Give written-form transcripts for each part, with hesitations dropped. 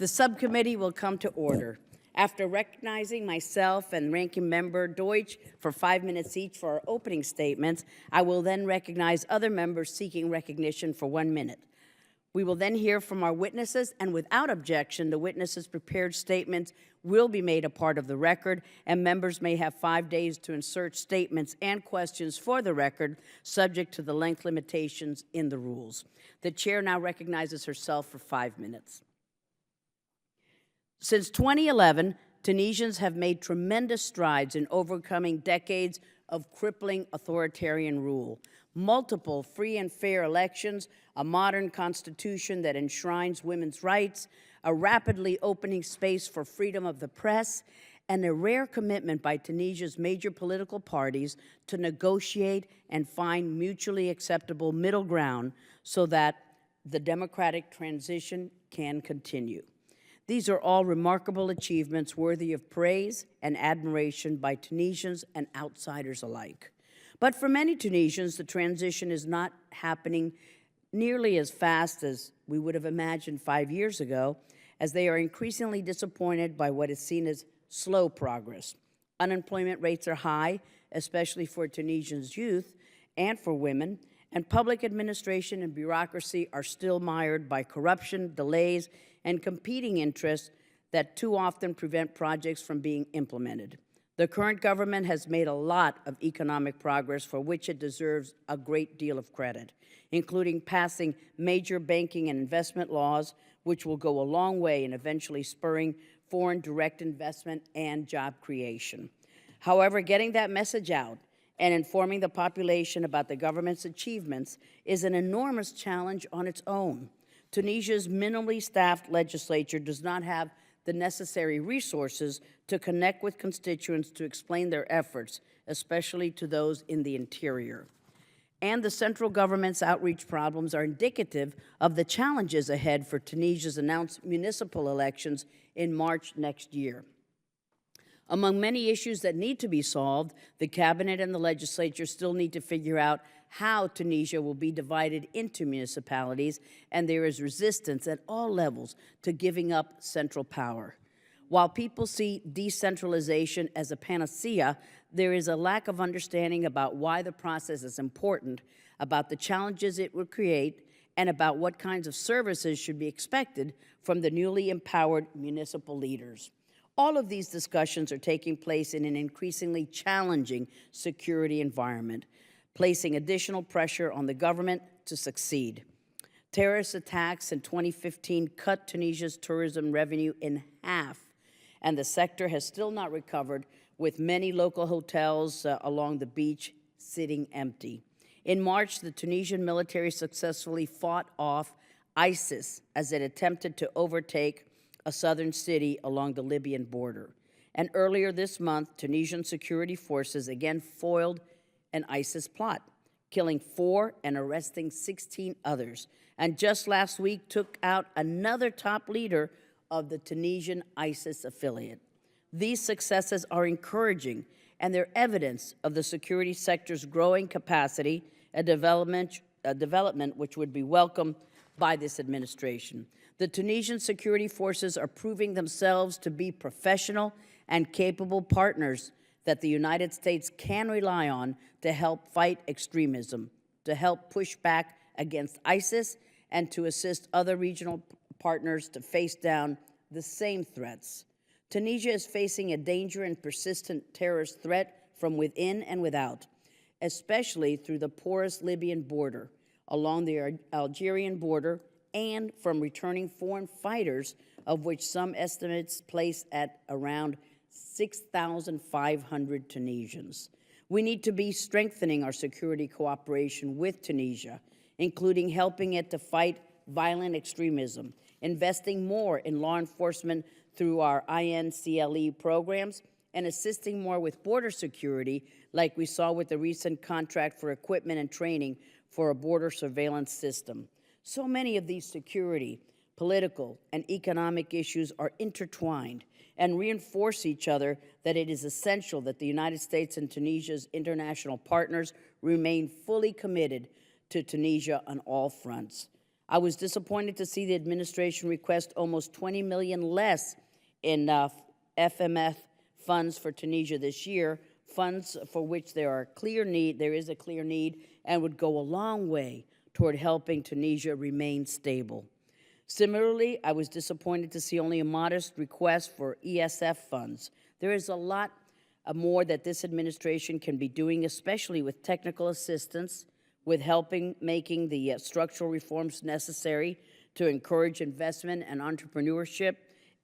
The subcommittee will come to order. After recognizing myself and Ranking Member Deutsch for 5 minutes each for our opening statements, I will then recognize other members seeking recognition for 1 minute. We will then hear from our witnesses, and without objection, the witnesses' prepared statements will be made a part of the record, and members may have 5 days to insert statements and questions for the record, subject to the length limitations in the rules. The chair now recognizes herself for 5 minutes. Since 2011, Tunisians have made tremendous strides in overcoming decades of crippling authoritarian rule. Multiple free and fair elections, a modern constitution that enshrines women's rights, a rapidly opening space for freedom of the press, and a rare commitment by Tunisia's major political parties to negotiate and find mutually acceptable middle ground so that the democratic transition can continue. These are all remarkable achievements worthy of praise and admiration by Tunisians and outsiders alike. But for many Tunisians, the transition is not happening nearly as fast as we would have imagined 5 years ago, as they are increasingly disappointed by what is seen as slow progress. Unemployment rates are high, especially for Tunisians' youth and for women, and public administration and bureaucracy are still mired by corruption, delays, and competing interests that too often prevent projects from being implemented. The current government has made a lot of economic progress for which it deserves a great deal of credit, including passing major banking and investment laws, which will go a long way in eventually spurring foreign direct investment and job creation. However, getting that message out and informing the population about the government's achievements is an enormous challenge on its own. Tunisia's minimally staffed legislature does not have the necessary resources to connect with constituents to explain their efforts, especially to those in the interior. And the central government's outreach problems are indicative of the challenges ahead for Tunisia's announced municipal elections in March next year. Among many issues that need to be solved, the cabinet and the legislature still need to figure out how Tunisia will be divided into municipalities, and there is resistance at all levels to giving up central power. While people see decentralization as a panacea, there is a lack of understanding about why the process is important, about the challenges it will create, and about what kinds of services should be expected from the newly empowered municipal leaders. All of these discussions are taking place in an increasingly challenging security environment, placing additional pressure on the government to succeed. Terrorist attacks in 2015 cut Tunisia's tourism revenue in half, and the sector has still not recovered, with many local hotels along the beach sitting empty. In March, the Tunisian military successfully fought off ISIS as it attempted to overtake a southern city along the Libyan border. And earlier this month, Tunisian security forces again foiled an ISIS plot, killing 4 and arresting 16 others, and just last week took out another top leader of the Tunisian ISIS affiliate. These successes are encouraging, and they're evidence of the security sector's growing capacity, a development which would be welcomed by this administration. The Tunisian security forces are proving themselves to be professional and capable partners that the United States can rely on to help fight extremism, to help push back against ISIS, and to assist other regional partners to face down the same threats. Tunisia is facing a dangerous and persistent terrorist threat from within and without, especially through the porous Libyan border, along the Algerian border, and from returning foreign fighters, of which some estimates place at around 6,500 Tunisians. We need to be strengthening our security cooperation with Tunisia, including helping it to fight violent extremism, investing more in law enforcement through our INCLE programs, and assisting more with border security, like we saw with the recent contract for equipment and training for a border surveillance system. So many of these security, political, and economic issues are intertwined and reinforce each other, that it is essential that the United States and Tunisia's international partners remain fully committed to Tunisia on all fronts. I was disappointed to see the administration request almost $20 million less in FMF funds for Tunisia this year, funds for which there is a clear need and would go a long way toward helping Tunisia remain stable. Similarly, I was disappointed to see only a modest request for ESF funds. There is a lot more that this administration can be doing, especially with technical assistance, with making the structural reforms necessary to encourage investment and entrepreneurship,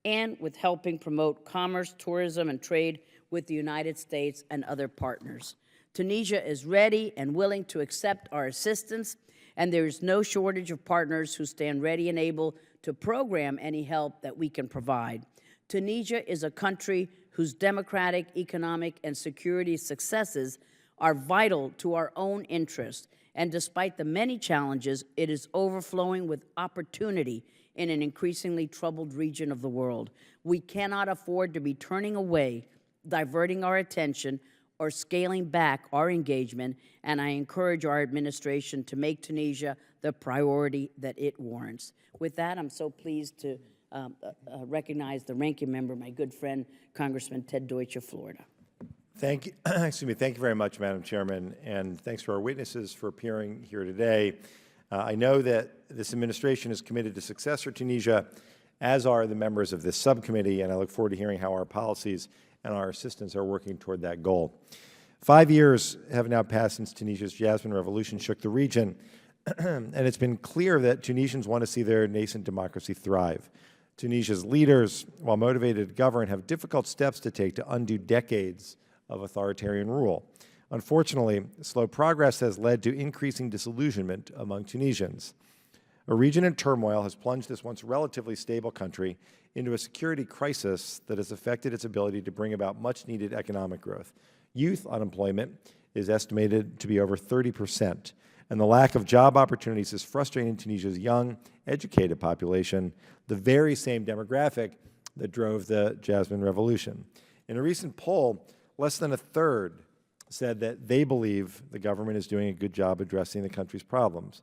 and with helping promote commerce, tourism, and trade with the United States and other partners. Tunisia is ready and willing to accept our assistance, and there is no shortage of partners who stand ready and able to program any help that we can provide. Tunisia is a country whose democratic, economic, and security successes are vital to our own interests, and despite the many challenges, it is overflowing with opportunity in an increasingly troubled region of the world. We cannot afford to be turning away, diverting our attention, or scaling back our engagement, and I encourage our administration to make Tunisia the priority that it warrants. With that, I'm so pleased to recognize the ranking member, my good friend, Congressman Ted Deutsch of Florida. Thank you. Excuse me. Thank you very much, Madam Chairman, and thanks to our witnesses for appearing here today. I know that this administration is committed to success for Tunisia, as are the members of this subcommittee, and I look forward to hearing how our policies and our assistance are working toward that goal. 5 years have now passed since Tunisia's Jasmine Revolution shook the region, and it's been clear that Tunisians want to see their nascent democracy thrive. Tunisia's leaders, while motivated to govern, have difficult steps to take to undo decades of authoritarian rule. Unfortunately, slow progress has led to increasing disillusionment among Tunisians. A region in turmoil has plunged this once relatively stable country into a security crisis that has affected its ability to bring about much-needed economic growth. Youth unemployment is estimated to be over 30%, and the lack of job opportunities is frustrating Tunisia's young, educated population, the very same demographic that drove the Jasmine Revolution. In a recent poll, less than a third said that they believe the government is doing a good job addressing the country's problems.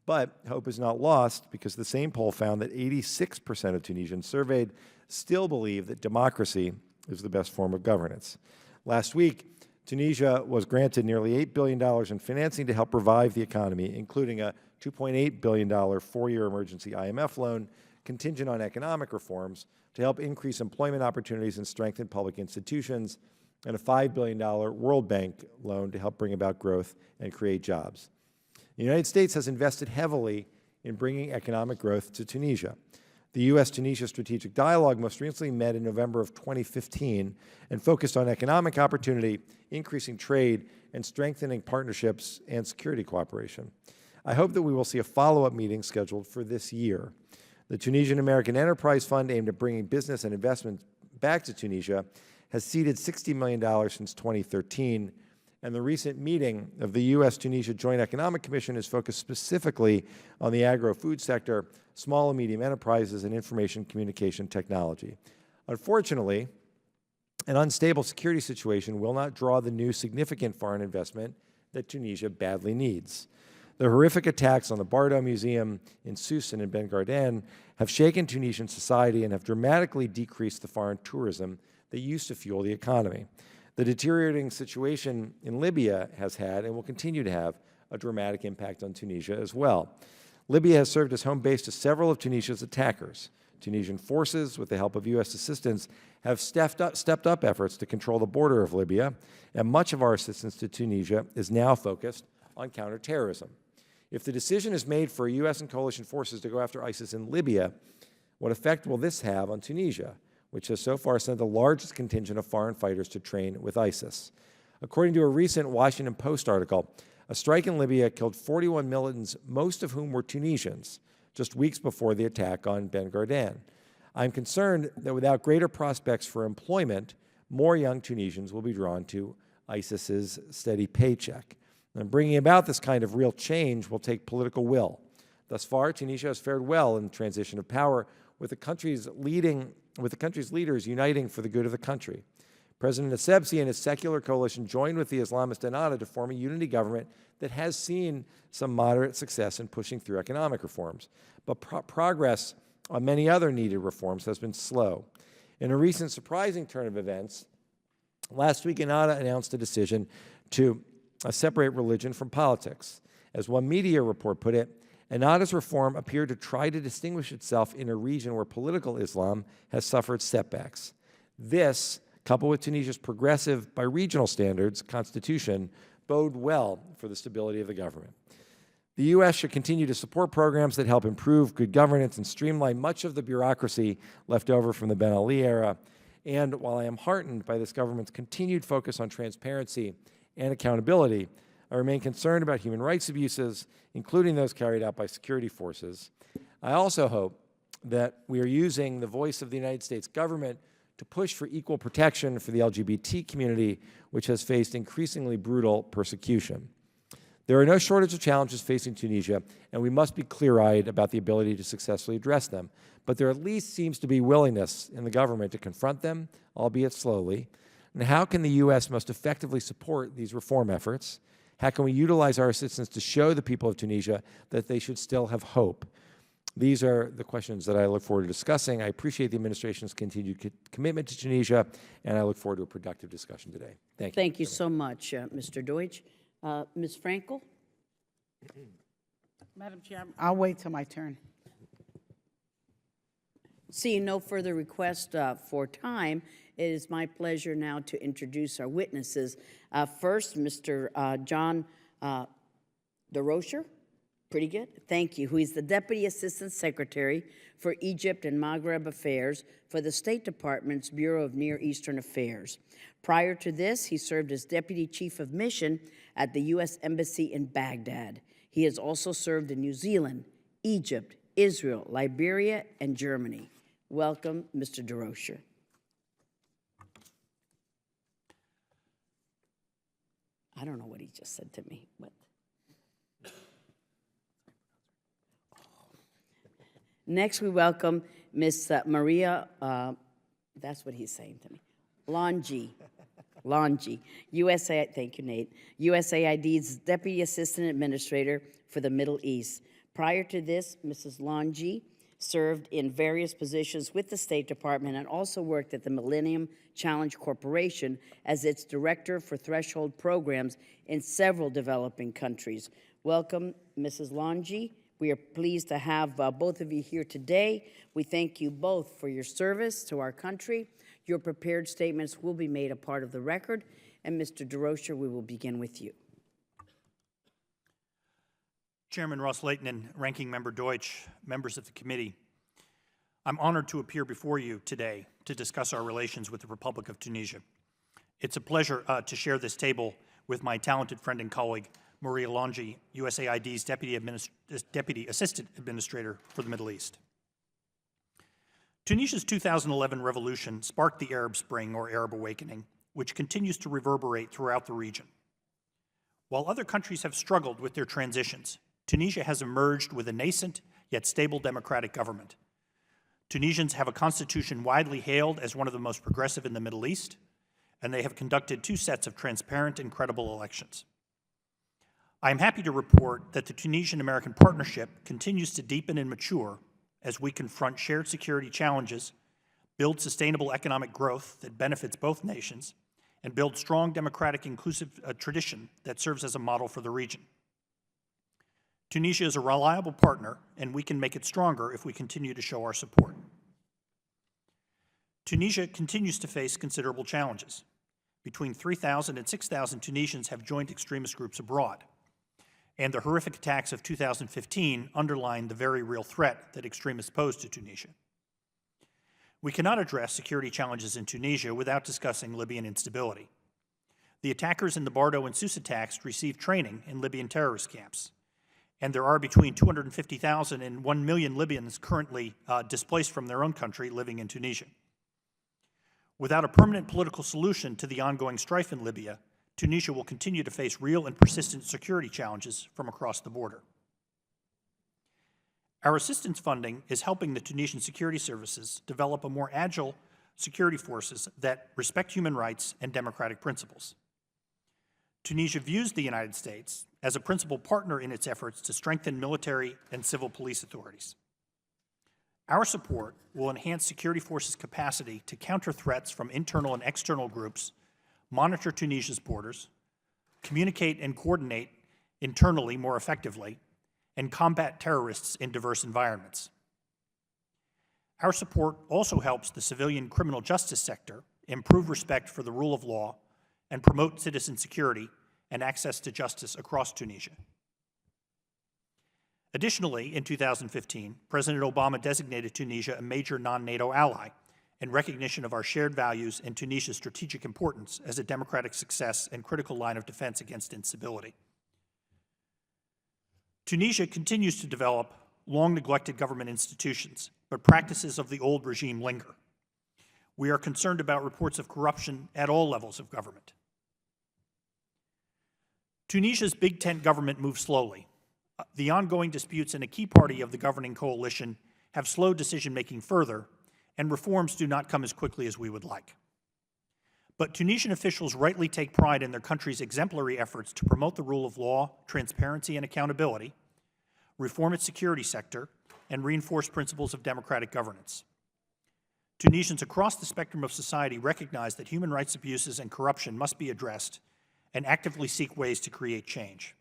But hope is not lost, because the same poll found that 86% of Tunisians surveyed still believe that democracy is the best form of governance. Last week, Tunisia was granted nearly $8 billion in financing to help revive the economy, including a $2.8 billion four-year emergency IMF loan contingent on economic reforms to help increase employment opportunities and strengthen public institutions, and a $5 billion World Bank loan to help bring about growth and create jobs. The United States has invested heavily in bringing economic growth to Tunisia. The U.S.-Tunisia Strategic Dialogue most recently met in November of 2015 and focused on economic opportunity, increasing trade, and strengthening partnerships and security cooperation. I hope that we will see a follow-up meeting scheduled for this year. The Tunisian American Enterprise Fund, aimed at bringing business and investment back to Tunisia, has seeded $60 million since 2013, and the recent meeting of the U.S.-Tunisia Joint Economic Commission is focused specifically on the agro-food sector, small and medium enterprises, and information communication technology. Unfortunately, an unstable security situation will not draw the new significant foreign investment that Tunisia badly needs. The horrific attacks on the Bardo Museum in Sousse and in Ben Garden have shaken Tunisian society and have dramatically decreased the foreign tourism that used to fuel the economy. The deteriorating situation in Libya has had and will continue to have a dramatic impact on Tunisia as well. Libya has served as home base to several of Tunisia's attackers. Tunisian forces, with the help of U.S. assistance, have stepped up efforts to control the border of Libya, and much of our assistance to Tunisia is now focused on counterterrorism. If the decision is made for U.S. and coalition forces to go after ISIS in Libya, what effect will this have on Tunisia, which has so far sent the largest contingent of foreign fighters to train with ISIS? According to a recent Washington Post article, a strike in Libya killed 41 militants, most of whom were Tunisians, just weeks before the attack on Ben Garden. I'm concerned that without greater prospects for employment, more young Tunisians will be drawn to ISIS's steady paycheck. And bringing about this kind of real change will take political will. Thus far, Tunisia has fared well in the transition of power, with the country's leaders uniting for the good of the country. President Essebsi and his secular coalition joined with the Islamist Ennahda to form a unity government that has seen some moderate success in pushing through economic reforms. But progress on many other needed reforms has been slow. In a recent surprising turn of events, last week Ennahda announced a decision to separate religion from politics. As one media report put it, Ennahda's reform appeared to try to distinguish itself in a region where political Islam has suffered setbacks. This, coupled with Tunisia's progressive, by regional standards, constitution, bode well for the stability of the government. The U.S. should continue to support programs that help improve good governance and streamline much of the bureaucracy left over from the Ben Ali era. And while I am heartened by this government's continued focus on transparency and accountability, I remain concerned about human rights abuses, including those carried out by security forces. I also hope that we are using the voice of the United States government to push for equal protection for the LGBT community, which has faced increasingly brutal persecution. There are no shortage of challenges facing Tunisia, and we must be clear-eyed about the ability to successfully address them. But there at least seems to be willingness in the government to confront them, albeit slowly. And how can the U.S. most effectively support these reform efforts? How can we utilize our assistance to show the people of Tunisia that they should still have hope? These are the questions that I look forward to discussing. I appreciate the administration's continued commitment to Tunisia, and I look forward to a productive discussion today. Thank you. Thank you so much, Mr. Deutsch. Ms. Frankel? Madam Chair, I'll wait till my turn. Seeing no further request for time, it is my pleasure now to introduce our witnesses. First, Mr. John DeRocher. Pretty good. Thank you. Who is the Deputy Assistant Secretary for Egypt and Maghreb Affairs for the State Department's Bureau of Near Eastern Affairs. Prior to this, he served as Deputy Chief of Mission at the U.S. Embassy in Baghdad. He has also served in New Zealand, Egypt, Israel, Liberia, and Germany. Welcome, Mr. DeRocher. I don't know what he just said to me. What? Next, we welcome Ms. Maria, that's what he's saying to me, Longi, thank you, Nate, USAID's Deputy Assistant Administrator for the Middle East. Prior to this, Mrs. Longi served in various positions with the State Department and also worked at the Millennium Challenge Corporation as its Director for Threshold Programs in several developing countries. Welcome, Mrs. Longi. We are pleased to have both of you here today. We thank you both for your service to our country. Your prepared statements will be made a part of the record. And Mr. DeRocher, we will begin with you. Chairman Ros-Lehtinen, Ranking Member Deutsch, members of the committee, I'm honored to appear before you today to discuss our relations with the Republic of Tunisia. It's a pleasure to share this table with my talented friend and colleague, Maria Longi, USAID's Deputy Assistant Administrator for the Middle East. Tunisia's 2011 revolution sparked the Arab Spring, or Arab Awakening, which continues to reverberate throughout the region. While other countries have struggled with their transitions, Tunisia has emerged with a nascent yet stable democratic government. Tunisians have a constitution widely hailed as one of the most progressive in the Middle East, and they have conducted 2 sets of transparent and credible elections. I am happy to report that the Tunisian-American partnership continues to deepen and mature as we confront shared security challenges, build sustainable economic growth that benefits both nations, and build strong democratic inclusive tradition that serves as a model for the region. Tunisia is a reliable partner, and we can make it stronger if we continue to show our support. Tunisia continues to face considerable challenges. Between 3,000 and 6,000 Tunisians have joined extremist groups abroad, and the horrific attacks of 2015 underlined the very real threat that extremists pose to Tunisia. We cannot address security challenges in Tunisia without discussing Libyan instability. The attackers in the Bardo and Sousse attacks received training in Libyan terrorist camps, and there are between 250,000 and 1 million Libyans currently displaced from their own country living in Tunisia. Without a permanent political solution to the ongoing strife in Libya, Tunisia will continue to face real and persistent security challenges from across the border. Our assistance funding is helping the Tunisian security services develop a more agile security forces that respect human rights and democratic principles. Tunisia views the United States as a principal partner in its efforts to strengthen military and civil police authorities. Our support will enhance security forces' capacity to counter threats from internal and external groups, monitor Tunisia's borders, communicate and coordinate internally more effectively, and combat terrorists in diverse environments. Our support also helps the civilian criminal justice sector improve respect for the rule of law and promote citizen security and access to justice across Tunisia. Additionally, in 2015, President Obama designated Tunisia a major non-NATO ally in recognition of our shared values and Tunisia's strategic importance as a democratic success and critical line of defense against instability. Tunisia continues to develop long-neglected government institutions, but practices of the old regime linger. We are concerned about reports of corruption at all levels of government. Tunisia's Big Tent government moves slowly. The ongoing disputes in a key party of the governing coalition have slowed decision-making further, and reforms do not come as quickly as we would like. But Tunisian officials rightly take pride in their country's exemplary efforts to promote the rule of law, transparency, and accountability, reform its security sector, and reinforce principles of democratic governance. Tunisians across the spectrum of society recognize that human rights abuses and corruption must be addressed and actively seek ways to create change.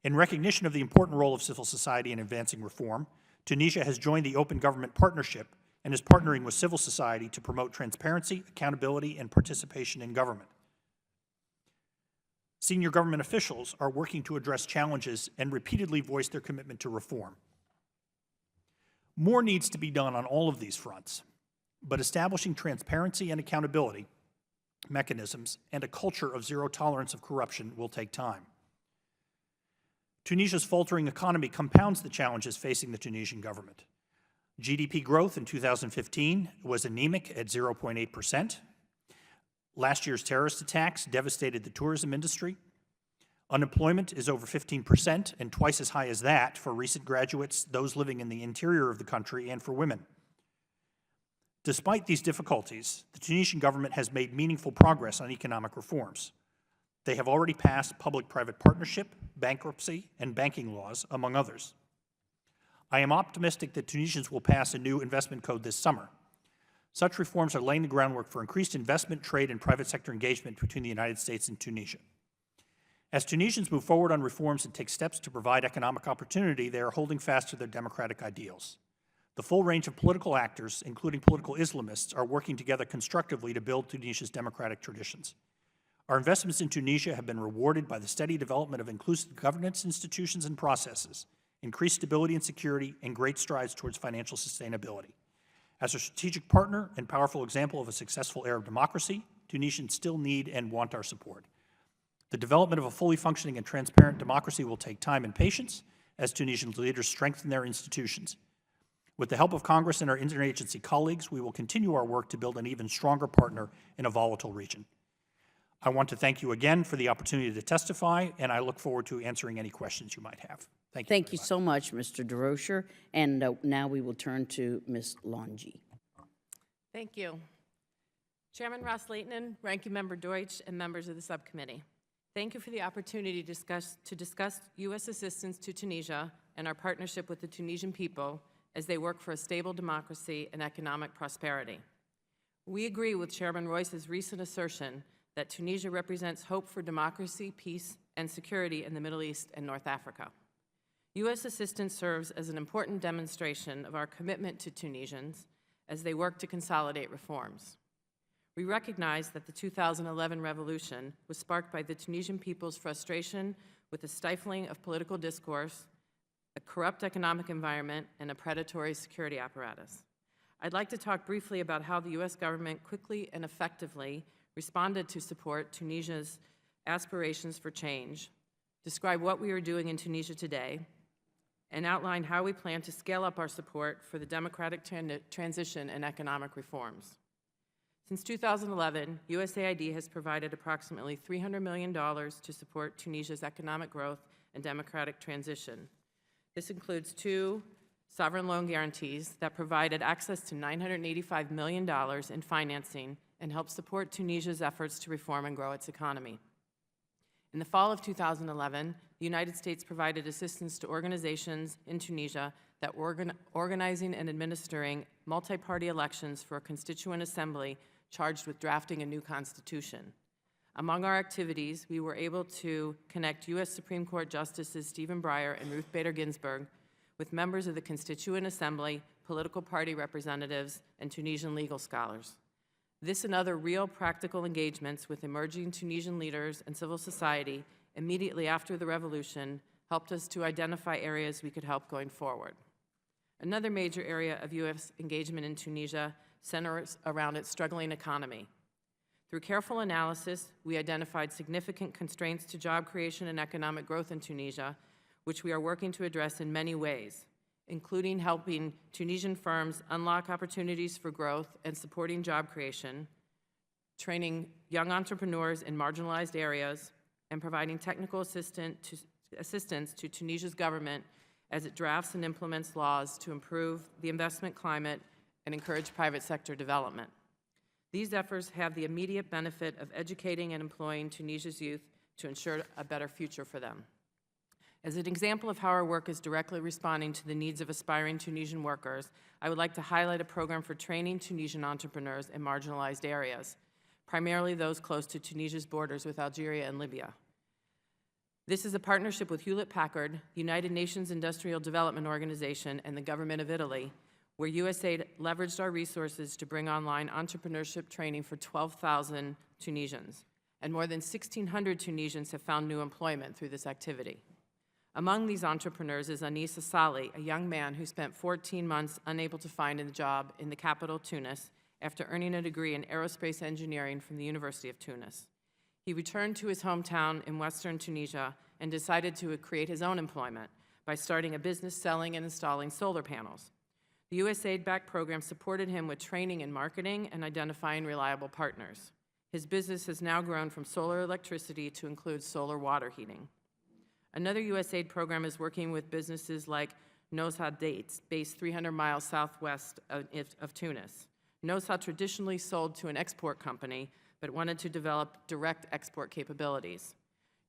In recognition of the important role of civil society in advancing reform, Tunisia has joined the Open Government Partnership and is partnering with civil society to promote transparency, accountability, and participation in government. Senior government officials are working to address challenges and repeatedly voice their commitment to reform. More needs to be done on all of these fronts, but establishing transparency and accountability mechanisms and a culture of zero tolerance of corruption will take time. Tunisia's faltering economy compounds the challenges facing the Tunisian government. GDP growth in 2015 was anemic at 0.8%. Last year's terrorist attacks devastated the tourism industry. Unemployment is over 15% and twice as high as that for recent graduates, those living in the interior of the country, and for women. Despite these difficulties, the Tunisian government has made meaningful progress on economic reforms. They have already passed public-private partnership, bankruptcy, and banking laws, among others. I am optimistic that Tunisians will pass a new investment code this summer. Such reforms are laying the groundwork for increased investment, trade, and private sector engagement between the United States and Tunisia. As Tunisians move forward on reforms and take steps to provide economic opportunity, they are holding fast to their democratic ideals. The full range of political actors, including political Islamists, are working together constructively to build Tunisia's democratic traditions. Our investments in Tunisia have been rewarded by the steady development of inclusive governance institutions and processes, increased stability and security, and great strides towards financial sustainability. As a strategic partner and powerful example of a successful Arab democracy, Tunisians still need and want our support. The development of a fully functioning and transparent democracy will take time and patience as Tunisian leaders strengthen their institutions. With the help of Congress and our interagency colleagues, we will continue our work to build an even stronger partner in a volatile region. I want to thank you again for the opportunity to testify, and I look forward to answering any questions you might have. Thank you. Thank you so much, Mr. DeRocher. And now we will turn to Ms. Longi. Thank you. Chairman Ros-Lehtinen, Ranking Member Deutsch, and members of the subcommittee. Thank you for the opportunity to discuss U.S. assistance to Tunisia and our partnership with the Tunisian people as they work for a stable democracy and economic prosperity. We agree with Chairman Royce's recent assertion that Tunisia represents hope for democracy, peace, and security in the Middle East and North Africa. U.S. assistance serves as an important demonstration of our commitment to Tunisians as they work to consolidate reforms. We recognize that the 2011 revolution was sparked by the Tunisian people's frustration with the stifling of political discourse, a corrupt economic environment, and a predatory security apparatus. I'd like to talk briefly about how the U.S. government quickly and effectively responded to support Tunisia's aspirations for change, describe what we are doing in Tunisia today, and outline how we plan to scale up our support for the democratic transition and economic reforms. Since 2011, USAID has provided approximately $300 million to support Tunisia's economic growth and democratic transition. This includes 2 sovereign loan guarantees that provided access to $985 million in financing and helped support Tunisia's efforts to reform and grow its economy. In the fall of 2011, the United States provided assistance to organizations in Tunisia that were organizing and administering multi-party elections for a constituent assembly charged with drafting a new constitution. Among our activities, we were able to connect U.S. Supreme Court Justices Stephen Breyer and Ruth Bader Ginsburg with members of the Constituent Assembly, political party representatives, and Tunisian legal scholars. This and other real practical engagements with emerging Tunisian leaders and civil society immediately after the revolution helped us to identify areas we could help going forward. Another major area of U.S. engagement in Tunisia centers around its struggling economy. Through careful analysis, we identified significant constraints to job creation and economic growth in Tunisia, which we are working to address in many ways, including helping Tunisian firms unlock opportunities for growth and supporting job creation, training young entrepreneurs in marginalized areas, and providing technical assistance to Tunisia's government as it drafts and implements laws to improve the investment climate and encourage private sector development. These efforts have the immediate benefit of educating and employing Tunisia's youth to ensure a better future for them. As an example of how our work is directly responding to the needs of aspiring Tunisian workers, I would like to highlight a program for training Tunisian entrepreneurs in marginalized areas, primarily those close to Tunisia's borders with Algeria and Libya. This is a partnership with Hewlett-Packard, the United Nations Industrial Development Organization, and the government of Italy, where USAID leveraged our resources to bring online entrepreneurship training for 12,000 Tunisians, and more than 1,600 Tunisians have found new employment through this activity. Among these entrepreneurs is Anis Assali, a young man who spent 14 months unable to find a job in the capital, Tunis, after earning a degree in aerospace engineering from the University of Tunis. He returned to his hometown in western Tunisia and decided to create his own employment by starting a business selling and installing solar panels. The USAID-backed program supported him with training in marketing and identifying reliable partners. His business has now grown from solar electricity to include solar water heating. Another USAID program is working with businesses like Nosha Dates, based 300 miles southwest of Tunis. Nosha traditionally sold to an export company, but wanted to develop direct export capabilities.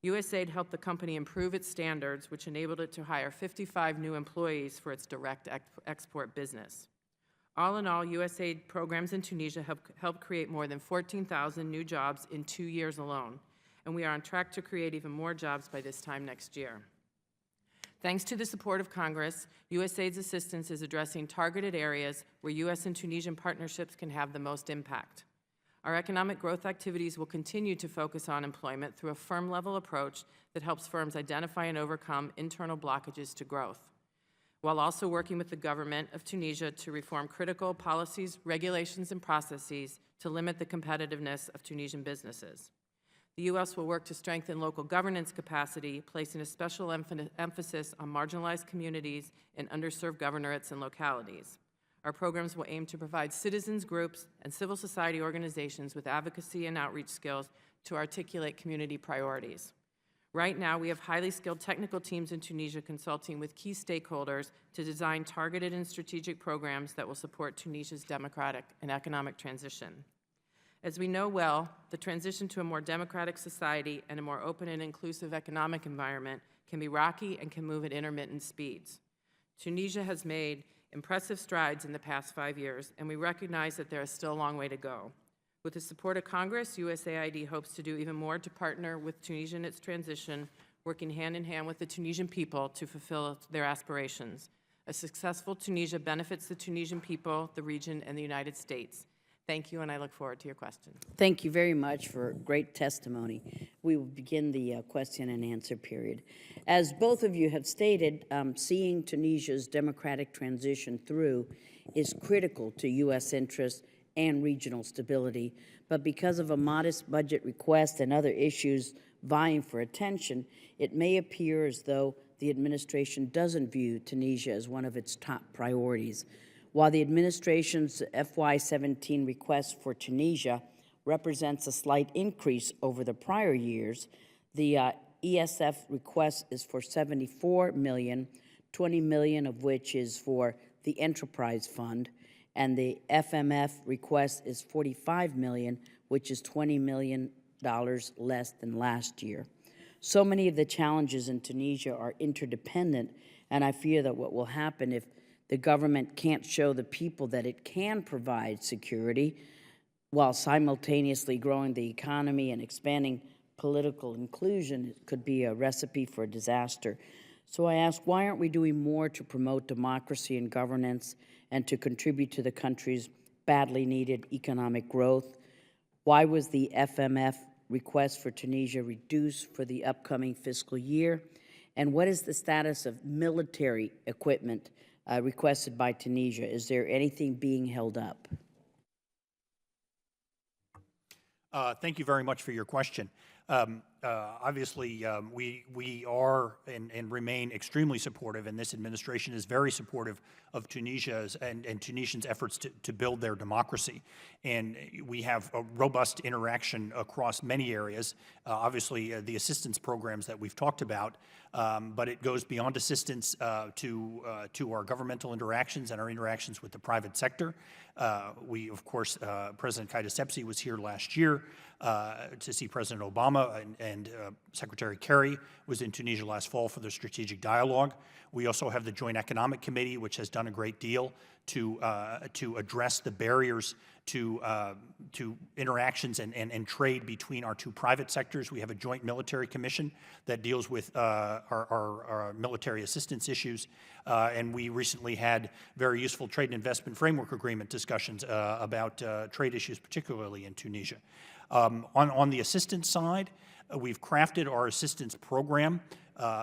USAID helped the company improve its standards, which enabled it to hire 55 new employees for its direct export business. All in all, USAID programs in Tunisia have helped create more than 14,000 new jobs in 2 years alone, and we are on track to create even more jobs by this time next year. Thanks to the support of Congress, USAID's assistance is addressing targeted areas where U.S. and Tunisian partnerships can have the most impact. Our economic growth activities will continue to focus on employment through a firm-level approach that helps firms identify and overcome internal blockages to growth, while also working with the government of Tunisia to reform critical policies, regulations, and processes to limit the competitiveness of Tunisian businesses. The U.S. will work to strengthen local governance capacity, placing a special emphasis on marginalized communities and underserved governorates and localities. Our programs will aim to provide citizens groups and civil society organizations with advocacy and outreach skills to articulate community priorities. Right now, we have highly skilled technical teams in Tunisia consulting with key stakeholders to design targeted and strategic programs that will support Tunisia's democratic and economic transition. As we know well, the transition to a more democratic society and a more open and inclusive economic environment can be rocky and can move at intermittent speeds. Tunisia has made impressive strides in the past 5 years, and we recognize that there is still a long way to go. With the support of Congress, USAID hopes to do even more to partner with Tunisia in its transition, working hand in hand with the Tunisian people to fulfill their aspirations. A successful Tunisia benefits the Tunisian people, the region, and the United States. Thank you, and I look forward to your questions. Thank you very much for great testimony. We will begin the question and answer period. As both of you have stated, seeing Tunisia's democratic transition through is critical to U.S. interests and regional stability, but because of a modest budget request and other issues vying for attention, it may appear as though the administration doesn't view Tunisia as one of its top priorities. While the administration's FY17 request for Tunisia represents a slight increase over the prior years, the ESF request is for $74 million 20 million of which is for the enterprise fund, and the FMF request is 45 million, which is $20 million less than last year. So many of the challenges in Tunisia are interdependent, and I fear that what will happen if the government can't show the people that it can provide security while simultaneously growing the economy and expanding political inclusion, it could be a recipe for disaster. So I ask, why aren't we doing more to promote democracy and governance and to contribute to the country's badly needed economic growth? Why was the FMF request for Tunisia reduced for the upcoming fiscal year? And what is the status of military equipment requested by Tunisia? Is there anything being held up? Thank you very much for your question. Obviously, we are and remain extremely supportive, and this administration is very supportive of Tunisia's and Tunisians' efforts to build their democracy. And we have a robust interaction across many areas. Obviously, the assistance programs that we've talked about, but it goes beyond assistance to our governmental interactions and our interactions with the private sector. We, of course, President Kaida Sepsi was here last year to see President Obama, and Secretary Kerry was in Tunisia last fall for the strategic dialogue. We also have the Joint Economic Committee, which has done a great deal to address the barriers to interactions and trade between our two private sectors. We have a joint military commission that deals with our military assistance issues. And we recently had very useful trade and investment framework agreement discussions about trade issues, particularly in Tunisia. On the assistance side, we've crafted our assistance program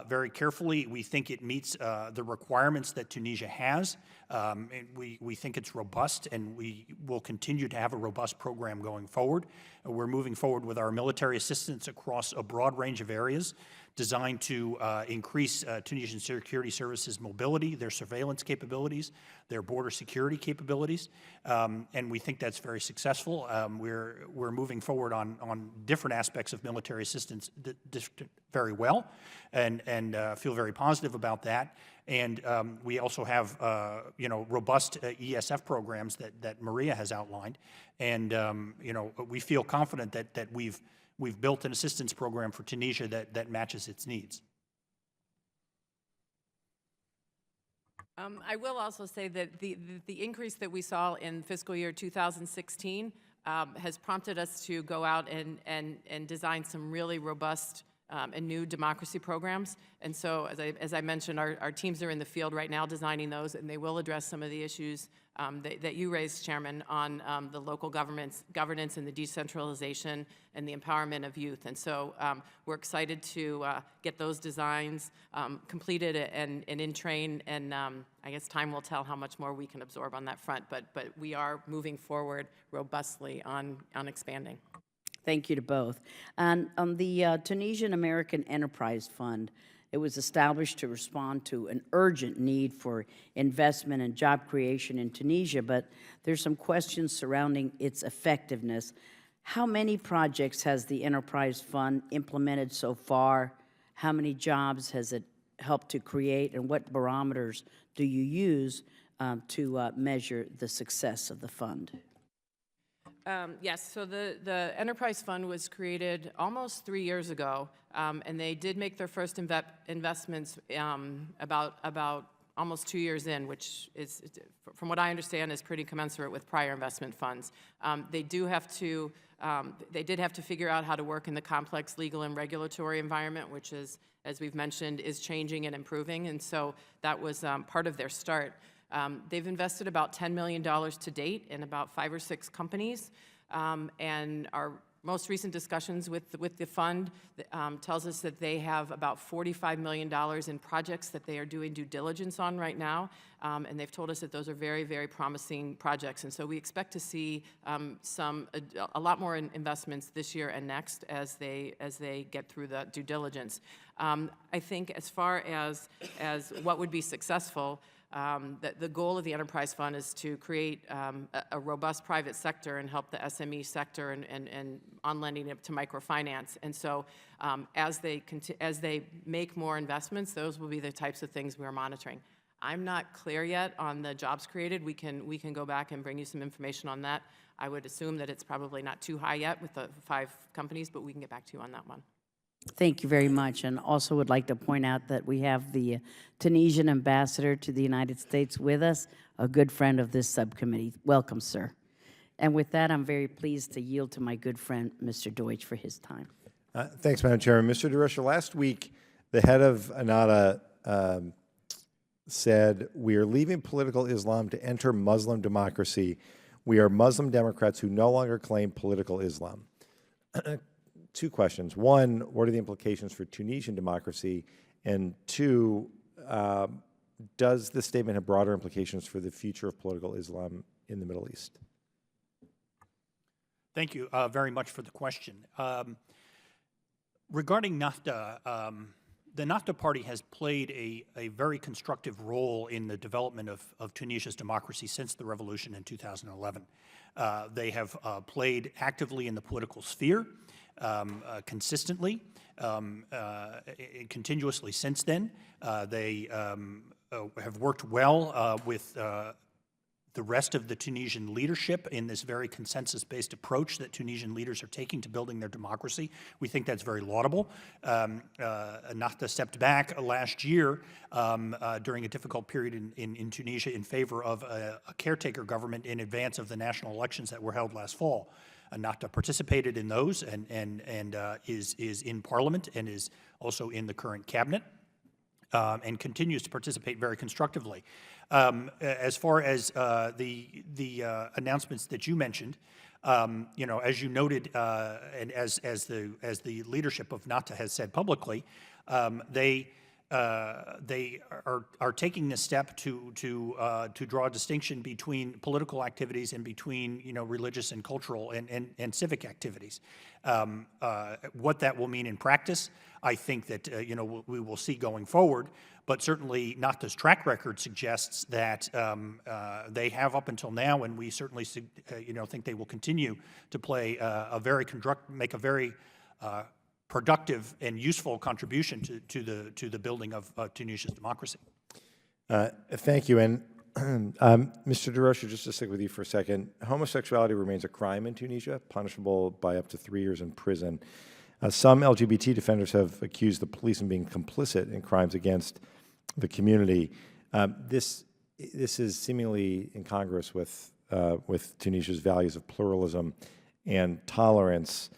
very carefully. We think it meets the requirements that Tunisia has. And we think it's robust, and we will continue to have a robust program going forward. We're moving forward with our military assistance across a broad range of areas designed to increase Tunisian security services mobility, their surveillance capabilities, their border security capabilities, and we think that's very successful. We're moving forward on different aspects of military assistance very well, and feel very positive about that. And we also have robust ESF programs that Maria has outlined, and we feel confident that we've built an assistance program for Tunisia that matches its needs. I will also say that the increase that we saw in fiscal year 2016 has prompted us to go out and design some really robust and new democracy programs. And so, as I mentioned, our teams are in the field right now designing those, and they will address some of the issues that you raised, Chairman, on the local governance and the decentralization and the empowerment of youth. And so we're excited to get those designs completed and in train, and I guess time will tell how much more we can absorb on that front, but we are moving forward robustly on expanding. Thank you to both. And on the Tunisian American Enterprise Fund, it was established to respond to an urgent need for investment and job creation in Tunisia, but there's some questions surrounding its effectiveness. How many projects has the Enterprise Fund implemented so far? How many jobs has it helped to create, and what barometers do you use to measure the success of the fund? Yes, so the Enterprise Fund was created almost 3 years ago, and they did make their first investments about almost 2 years in, which is, from what I understand, is pretty commensurate with prior investment funds. They did have to figure out how to work in the complex legal and regulatory environment, which is, as we've mentioned, is changing and improving, and so that was part of their start. They've invested about $10 million to date in about 5 or 6 companies, and our most recent discussions with the fund tells us that they have about $45 million in projects that they are doing due diligence on right now, and they've told us that those are very, very promising projects, and so we expect to see a lot more investments this year and next as they get through the due diligence. I think as far as what would be successful, The goal of the Enterprise Fund is to create a robust private sector and help the SME sector and on lending it to microfinance. And so as they make more investments, those will be the types of things we're monitoring. I'm not clear yet on the jobs created. We can go back and bring you some information on that. I would assume that it's probably not too high yet with the 5 companies, but we can get back to you on that one. Thank you very much, and also would like to point out that we have the Tunisian ambassador to the United States with us, a good friend of this subcommittee. Welcome, sir. And with that, I'm very pleased to yield to my good friend, Mr. Deutsch, for his time. Thanks, Madam Chairman. Mr. DeRocha, last week, the head of ANADA said, "We are leaving political Islam to enter Muslim democracy. We are Muslim Democrats who no longer claim political Islam." 2 questions. 1, what are the implications for Tunisian democracy? And 2, does this statement have broader implications for the future of political Islam in the Middle East? Thank you very much for the question. Regarding NAFTA, the NAFTA party has played a very constructive role in the development of Tunisia's democracy since the revolution in 2011. They have played actively in the political sphere consistently, continuously since then. They have worked well with the rest of the Tunisian leadership in this very consensus-based approach that Tunisian leaders are taking to building their democracy. We think that's very laudable. NAFTA stepped back last year during a difficult period in Tunisia in favor of a caretaker government in advance of the national elections that were held last fall. NAFTA participated in those and is in parliament and is also in the current cabinet. And continues to participate very constructively. As far as the announcements that you mentioned, as you noted, and as the leadership of NAFTA has said publicly, they are taking this step to draw a distinction between political activities and between religious and cultural and civic activities. What that will mean in practice, I think that we will see going forward. But certainly, NAFTA's track record suggests that they have up until now, and we certainly think they will continue to play make a very productive and useful contribution to the building of Tunisia's democracy. Thank you. And Mr. DeRocha, just to stick with you for a second, homosexuality remains a crime in Tunisia, punishable by up to 3 years in prison. Some LGBT defenders have accused the police of being complicit in crimes against the community. This is seemingly incongruous with Tunisia's values of pluralism and tolerance.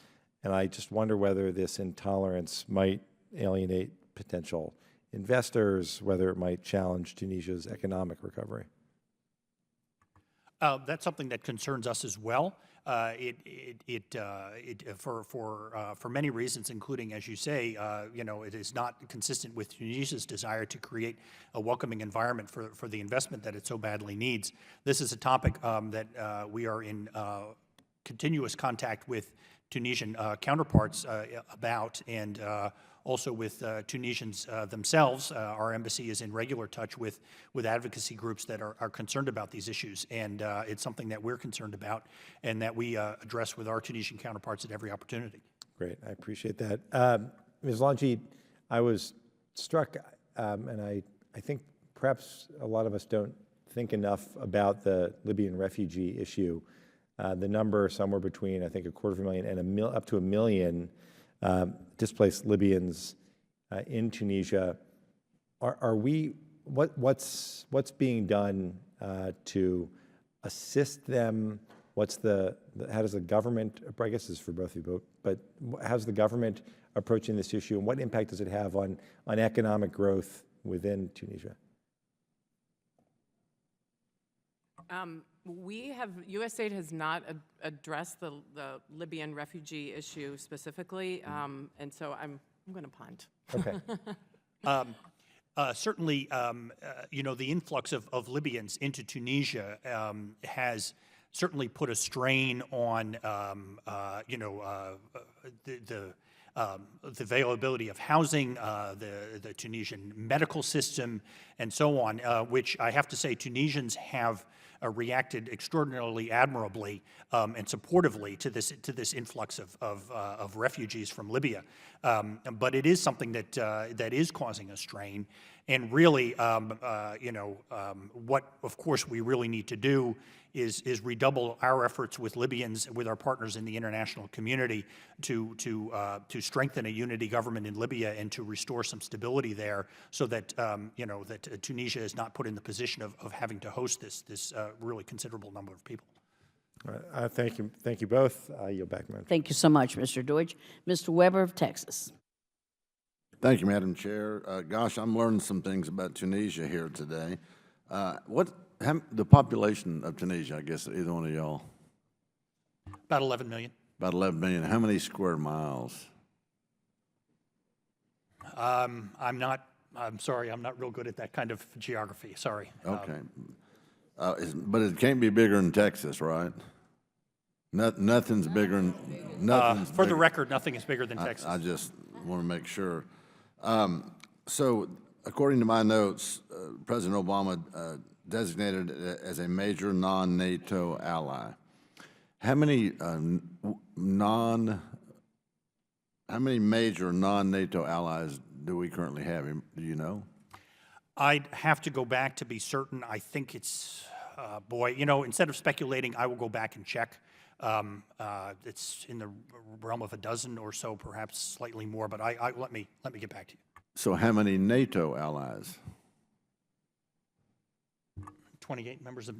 And I just wonder whether this intolerance might alienate potential investors, whether it might challenge Tunisia's economic recovery. That's something that concerns us as well. For many reasons, including, as you say, it is not consistent with Tunisia's desire to create a welcoming environment for the investment that it so badly needs. This is a topic that we are in continuous contact with Tunisian counterparts about, and also with Tunisians themselves. Our embassy is in regular touch with advocacy groups that are concerned about these issues, and it's something that we're concerned about and that we address with our Tunisian counterparts at every opportunity. Great, I appreciate that. Ms. Langi, I was struck, and I think perhaps a lot of us don't think enough about the Libyan refugee issue. The number somewhere between, I think, 250,000 and up to 1 million displaced Libyans in Tunisia. What's being done to assist them? How does the government, I guess this is for both of you, but how's the government approaching this issue, and what impact does it have on economic growth within Tunisia? USAID has not addressed the Libyan refugee issue specifically, and so I'm going to punt. Okay. Certainly, the influx of Libyans into Tunisia has certainly put a strain on, the the availability of housing, the Tunisian medical system, and so on, which I have to say Tunisians have reacted extraordinarily admirably and supportively to this influx of refugees from Libya. But it is something that is causing a strain. And really, what, of course, we really need to do is redouble our efforts with Libyans, with our partners in the international community, to strengthen a unity government in Libya and to restore some stability there, so that that Tunisia is not put in the position of having to host this really considerable number of people. All right, thank you both. I yield back, Madam. Thank you so much, Mr. Deutsch. Mr. Weber of Texas. Thank you, Madam Chair. Gosh, I'm learning some things about Tunisia here today. The population of Tunisia, I guess, either one of y'all? About 11 million. About 11 million. How many square miles? I'm sorry, I'm not real good at that kind of geography, sorry. Okay. But it can't be bigger than Texas, right? Nothing's bigger than, nothing's For the bigger. record, nothing is bigger than Texas. I just want to make sure. So, according to my notes, President Obama designated it as a major non-NATO ally. How many major non-NATO allies do we currently have? Do you know? I'd have to go back to be certain. I think it's, instead of speculating, I will go back and check. It's in the realm of a dozen or so, perhaps slightly more, but let me get back to you. So how many NATO allies? 28 members of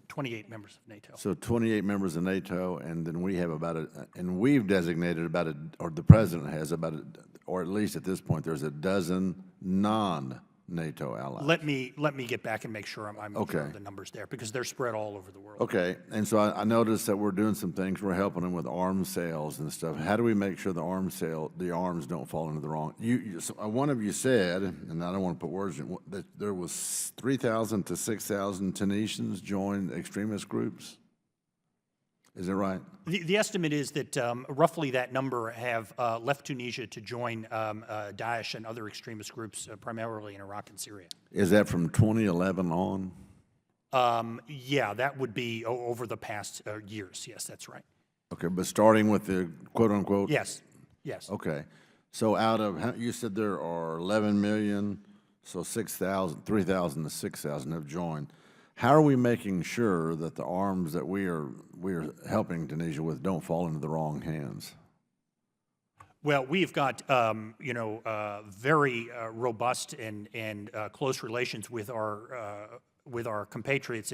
NATO. So 28 members of NATO, and then we have and we've designated or the president has or at least at this point, there's a dozen non-NATO allies. Let me get back and make sure I'm Okay. sure of the numbers there, because they're spread all over the world. Okay, and so I noticed that we're doing some things. We're helping them with arms sales and stuff. How do we make sure the arms don't fall into the wrong? One of you said, and I don't want to put words in, that there was 3,000 to 6,000 Tunisians joined extremist groups. Is that right? The estimate is that roughly that number have left Tunisia to join Daesh and other extremist groups, primarily in Iraq and Syria. Is that from 2011 on? Yeah, that would be over the past years. Yes, that's right. Okay, but starting with the quote-unquote? Yes. Okay. So out of, you said there are 11 million, so 3,000 to 6,000 have joined. How are we making sure that the arms that we are helping Tunisia with don't fall into the wrong hands? Well, we've got very robust and close relations with our compatriots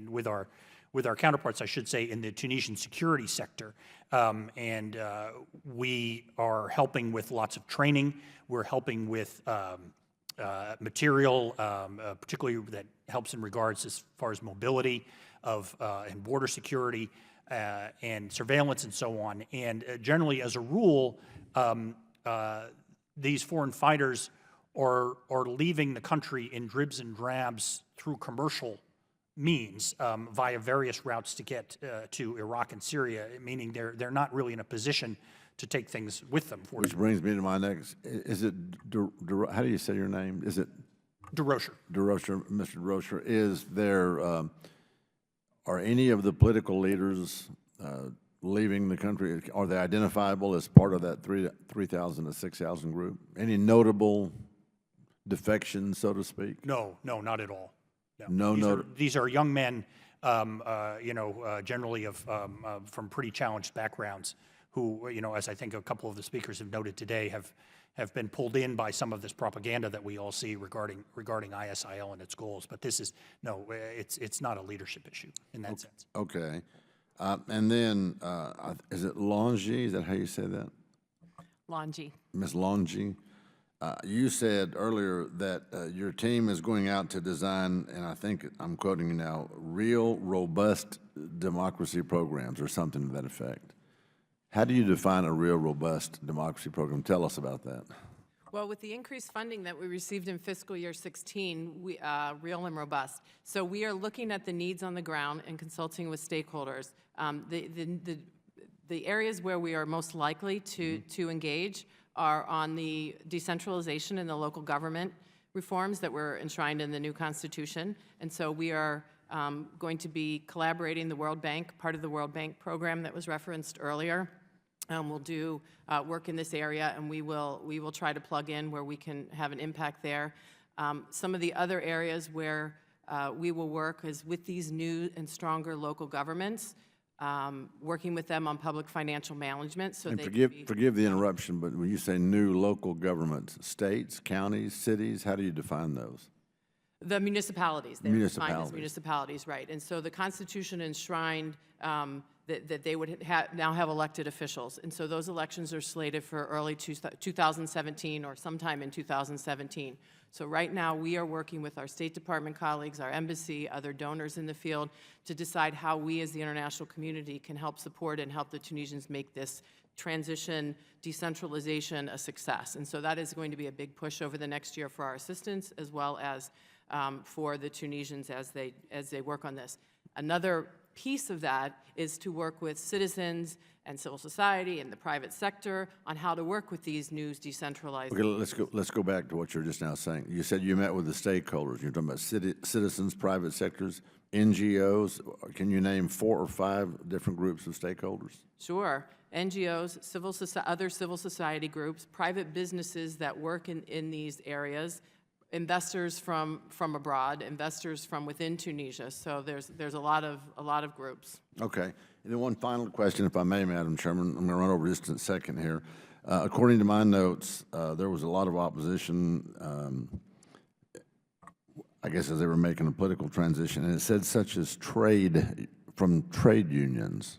with our counterparts, I should say, in the Tunisian security sector, and we are helping with lots of training. We're helping with material, particularly that helps in regards as far as mobility and border security and surveillance and so on. And generally, as a rule, these foreign fighters are leaving the country in dribs and drabs through commercial means via various routes to get to Iraq and Syria, meaning they're not really in a position to take things with them. Which brings me to my next, is it, how do you say your name? Is it? DeRocher. DeRocher, Mr. DeRocher, is there, are any of the political leaders leaving the country? Are they identifiable as part of that 3,000 to 6,000 group? Any notable defections, so to speak? No, not at all. These are young men, generally from pretty challenged backgrounds, who, as I think a couple of the speakers have noted today, have been pulled in by some of this propaganda that we all see regarding ISIL and its goals. But this is it's not a leadership issue in that sense. Okay, and then is it Longy? Is that how you say that? Longy. Ms. Longy, you said earlier that your team is going out to design, and I think I'm quoting you now, real robust democracy programs or something to that effect. How do you define a real robust democracy program? Tell us about that. Well, with the increased funding that we received in fiscal year 16, real and robust. So we are looking at the needs on the ground and consulting with stakeholders. The areas where we are most likely to engage are on the decentralization and the local government reforms that were enshrined in the new Constitution. And so we are going to be collaborating the World Bank, part of the World Bank program that was referenced earlier. We'll do work in this area, and we will try to plug in where we can have an impact there. Some of the other areas where we will work is with these new and stronger local governments, working with them on public financial management. So And they forgive the interruption, but when you say new local governments, states, counties, cities, how do you define those? The municipalities. They're defined as Municipalities. municipalities, right. And so the Constitution enshrined that they would now have elected officials. And so those elections are slated for early 2017 or sometime in 2017. So right now we are working with our State Department colleagues, our embassy, other donors in the field to decide how we as the international community can help support and help the Tunisians make this transition, decentralization a success. And so that is going to be a big push over the next year for our assistance as well as for the Tunisians as they work on this. Another piece of that is to work with citizens and civil society and the private sector on how to work with these new decentralized. Okay, let's go back to what you're just now saying. You said you met with the stakeholders. You're talking about citizens, private sectors, NGOs. Can you name 4 or 5 different groups of stakeholders? Sure. NGOs, other civil society groups, private businesses that work in these areas, investors from abroad, investors from within Tunisia. So there's a lot of groups. Okay. And then one final question, if I may, Madam Chairman. I'm going to run over just a second here. According to my notes, there was a lot of opposition, I guess, as they were making a political transition, and it said such as from trade unions.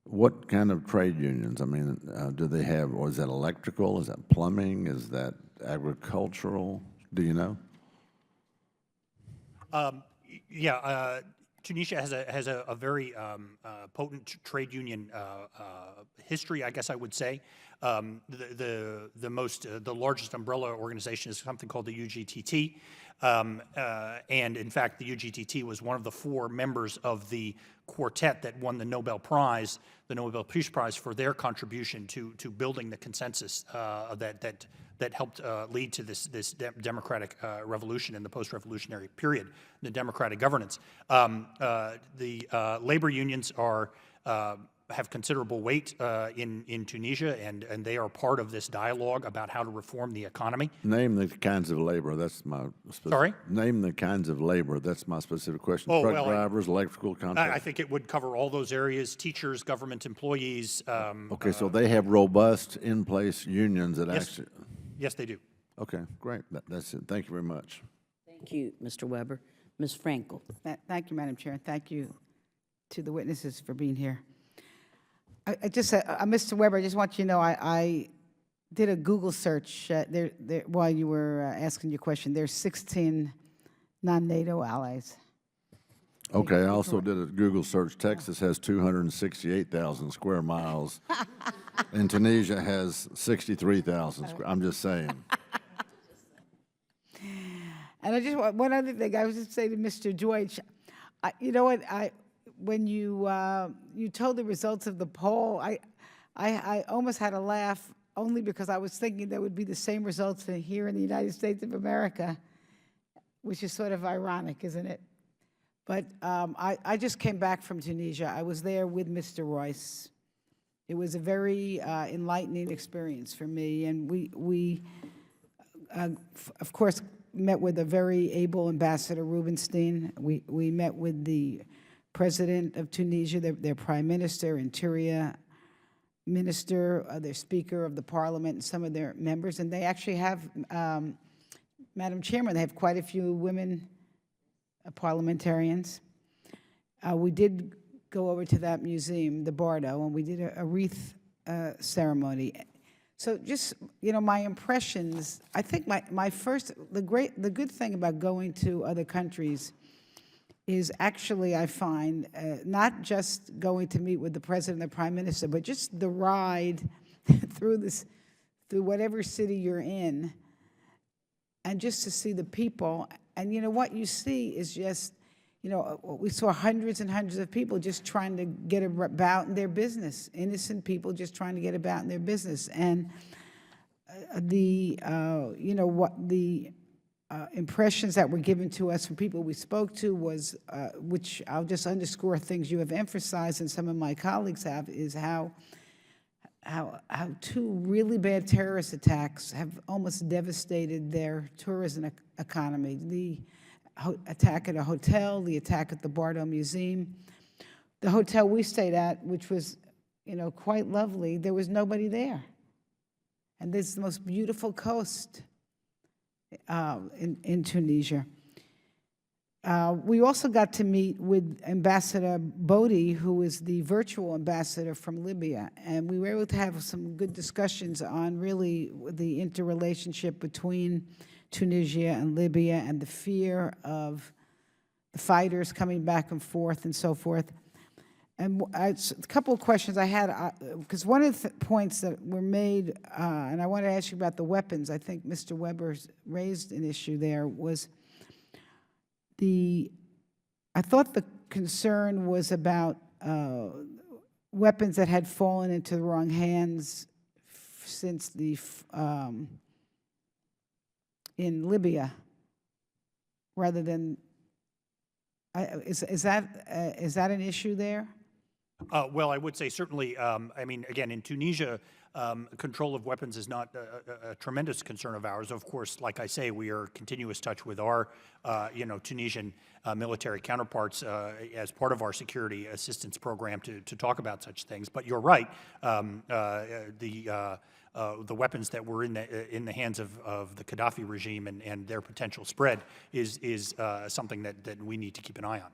What kind of trade unions? I mean, do they have, or is that electrical? Is that plumbing? Is that agricultural? Do you know? Tunisia has a very potent trade union history, I guess I would say. The largest umbrella organization is something called the UGTT, and in fact, the UGTT was one of the 4 members of the quartet that won the Nobel Prize, the Nobel Peace Prize, for their contribution to building the consensus that helped lead to this democratic revolution in the post-revolutionary period, the democratic governance. The labor unions have considerable weight in Tunisia, and they are part of this dialogue about how to reform the economy. Name the kinds of labor. That's my specific. Sorry? Name the kinds of labor. That's my specific question. Oh, Truck well, drivers, electrical contractors. I think it would cover all those areas: teachers, government employees. Okay, so they have robust, in-place unions that Yes. actually. Yes, they do. Okay, great. That's it. Thank you very much. Thank you, Mr. Weber. Ms. Frankel. Thank you, Madam Chair, and thank you to the witnesses for being here. Mr. Weber, I just want you to know I did a Google search while you were asking your question. There's 16 non-NATO allies. Okay, I also did a Google search. Texas has 268,000 square miles, and Tunisia has 63,000 square. I'm just saying. And one other thing, I was just saying to Mr. Deutsch, you know what, when you told the results of the poll, I almost had a laugh, only because I was thinking there would be the same results here in the United States of America, which is sort of ironic, isn't it? But I just came back from Tunisia. I was there with Mr. Royce. It was a very enlightening experience for me, and we of course, met with a very able Ambassador Rubinstein. We met with the President of Tunisia, their Prime Minister, Interior Minister, their Speaker of the Parliament, and some of their members. And they actually have, Madam Chairman, they have quite a few women parliamentarians. We did go over to that museum, the Bardo, and we did a wreath ceremony. So just, you know, my impressions, I think the good thing about going to other countries is actually, I find, not just going to meet with the President and the Prime Minister, but just the ride through whatever city you're in, and just to see the people. And you know, what you see is just, you know, we saw hundreds and hundreds of people just trying to get about in their business, innocent people just trying to get about in their business. And you know, what the impressions that were given to us from people we spoke to was, which I'll just underscore things you have emphasized and some of my colleagues have, is how two really bad terrorist attacks have almost devastated their tourism economy. The attack at a hotel, the attack at the Bardo Museum. The hotel we stayed at, which was, you know, quite lovely, there was nobody there. And this is the most beautiful coast in Tunisia. We also got to meet with Ambassador Bodhi, who is the virtual ambassador from Libya, and we were able to have some good discussions on really the interrelationship between Tunisia and Libya and the fear of the fighters coming back and forth and so forth. And a couple of questions I had, because one of the points that were made, and I want to ask you about the weapons, I think Mr. Weber raised an issue there, was I thought the concern was about weapons that had fallen into the wrong hands since in Libya, rather than, is that an issue there? Well, I would say certainly, I mean, again, in Tunisia, control of weapons is not a tremendous concern of ours. Of course, like I say, we are in continuous touch with our, Tunisian military counterparts as part of our security assistance program to talk about such things. But you're right, the weapons that were in the hands of the Gaddafi regime and their potential spread is something that we need to keep an eye on.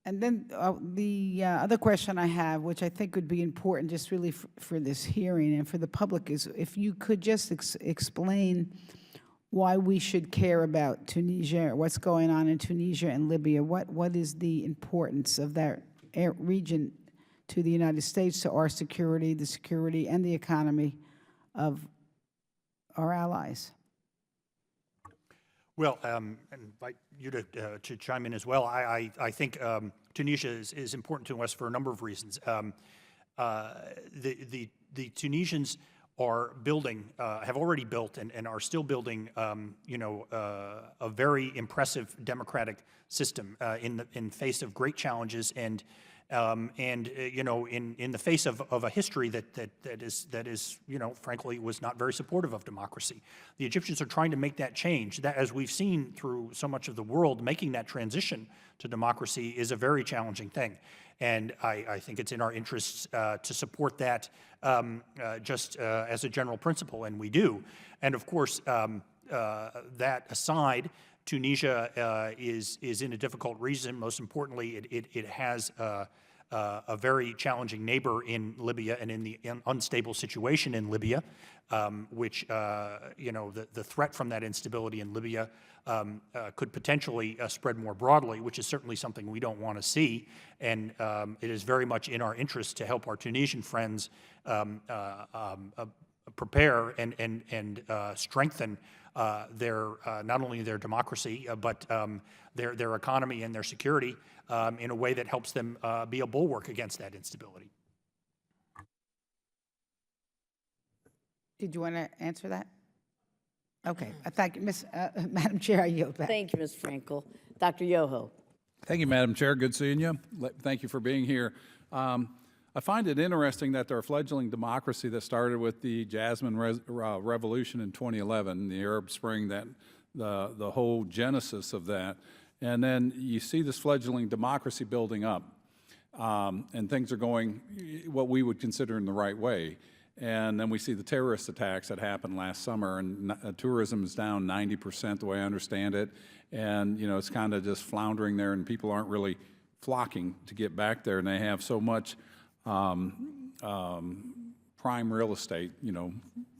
And then the other question I have, which I think would be important just really for this hearing and for the public, is if you could just explain why we should care about Tunisia, or what's going on in Tunisia and Libya. What is the importance of that region to the United States, to our security, the security and the economy of our allies? Well, and invite you to chime in as well. I think Tunisia is important to us for a number of reasons. The Tunisians are building, have already built, and are still building, a very impressive democratic system in face of great challenges, and in the face of a history that is frankly was not very supportive of democracy. The Egyptians are trying to make that change. That, as we've seen through so much of the world, making that transition to democracy is a very challenging thing. And I think it's in our interests to support that just as a general principle, and we do. And of course, that aside, Tunisia is in a difficult region. Most importantly, it has a very challenging neighbor in Libya and in the unstable situation in Libya, which, the threat from that instability in Libya could potentially spread more broadly, which is certainly something we don't want to see. And it is very much in our interest to help our Tunisian friends prepare and strengthen not only their democracy, but their economy and their security in a way that helps them be a bulwark against that instability. Did you want to answer that? Okay. Thank you, Madam Chair. I yield back. Thank you, Ms. Frankel. Dr. Yoho. Thank you, Madam Chair. Good seeing you. Thank you for being here. I find it interesting that our fledgling democracy that started with the Jasmine Revolution in 2011, the Arab Spring, that the whole genesis of that, and then you see this fledgling democracy building up, and things are going what we would consider in the right way. And then we see the terrorist attacks that happened last summer, and tourism is down 90%, the way I understand it, and it's kind of just floundering there, and people aren't really flocking to get back there, and they have so much prime real estate,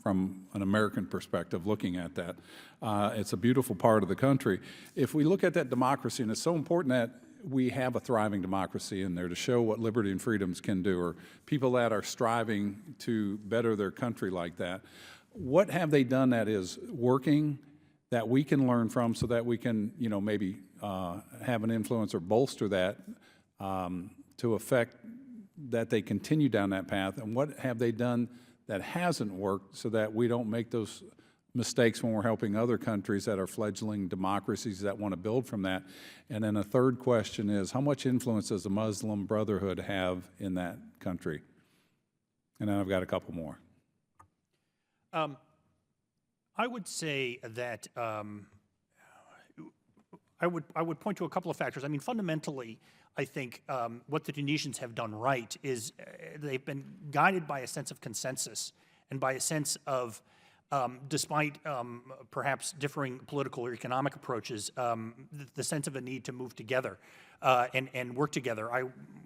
from an American perspective, looking at that. It's a beautiful part of the country. If we look at that democracy, and it's so important that we have a thriving democracy in there to show what liberty and freedoms can do, or people that are striving to better their country like that, what have they done that is working, that we can learn from, so that we can, maybe have an influence or bolster that to affect that they continue down that path? And what have they done that hasn't worked so that we don't make those mistakes when we're helping other countries that are fledgling democracies that want to build from that? And then a third question is, how much influence does the Muslim Brotherhood have in that country? And then I've got a couple more. I would say that I would point to a couple of factors. I mean, fundamentally, I think what the Tunisians have done right is they've been guided by a sense of consensus and by a sense of, despite perhaps differing political or economic approaches, the sense of a need to move together and work together.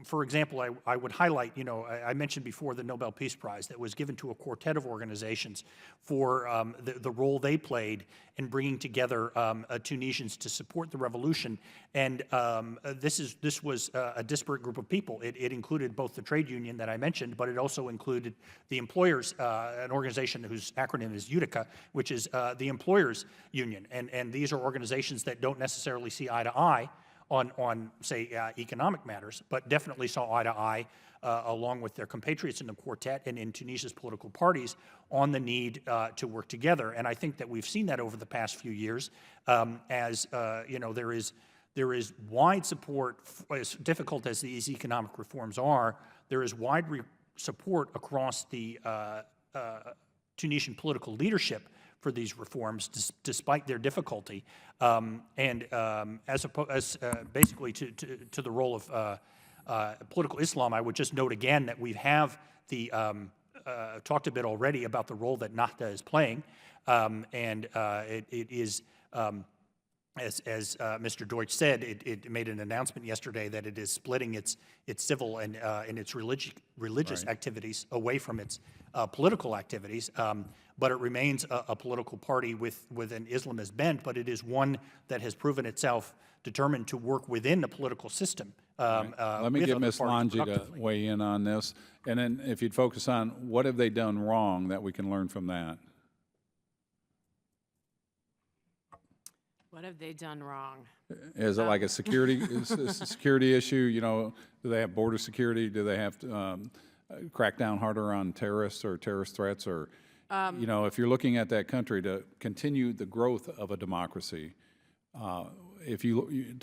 For example, I would highlight, I mentioned before the Nobel Peace Prize that was given to a quartet of organizations for the role they played in bringing together Tunisians to support the revolution. And this was a disparate group of people. It included both the trade union that I mentioned, but it also included the employers, an organization whose acronym is UTICA, which is the employers union. And these are organizations that don't necessarily see eye to eye on say, economic matters, but definitely saw eye to eye, along with their compatriots in the quartet and in Tunisia's political parties, on the need to work together. And I think that we've seen that over the past few years, as there is wide support, as difficult as these economic reforms are, there is wide support across the Tunisian political leadership for these reforms, despite their difficulty, as basically to the role of political Islam. I would just note again that we have talked a bit already about the role that Nahda is playing, and it is, as Mr. Deutsch said, it made an announcement yesterday that it is splitting its civil and its religious activities away from its political activities. But it remains a political party with an Islamist bent, but it is one that has proven itself determined to work within the political system. Let me get Ms. Lange to weigh in on this. And then if you'd focus on what have they done wrong that we can learn from that? What have they done wrong? Is it like a security issue? Do they have border security? Do they have to crack down harder on terrorists or terrorist threats? Or, if you're looking at that country to continue the growth of a democracy, to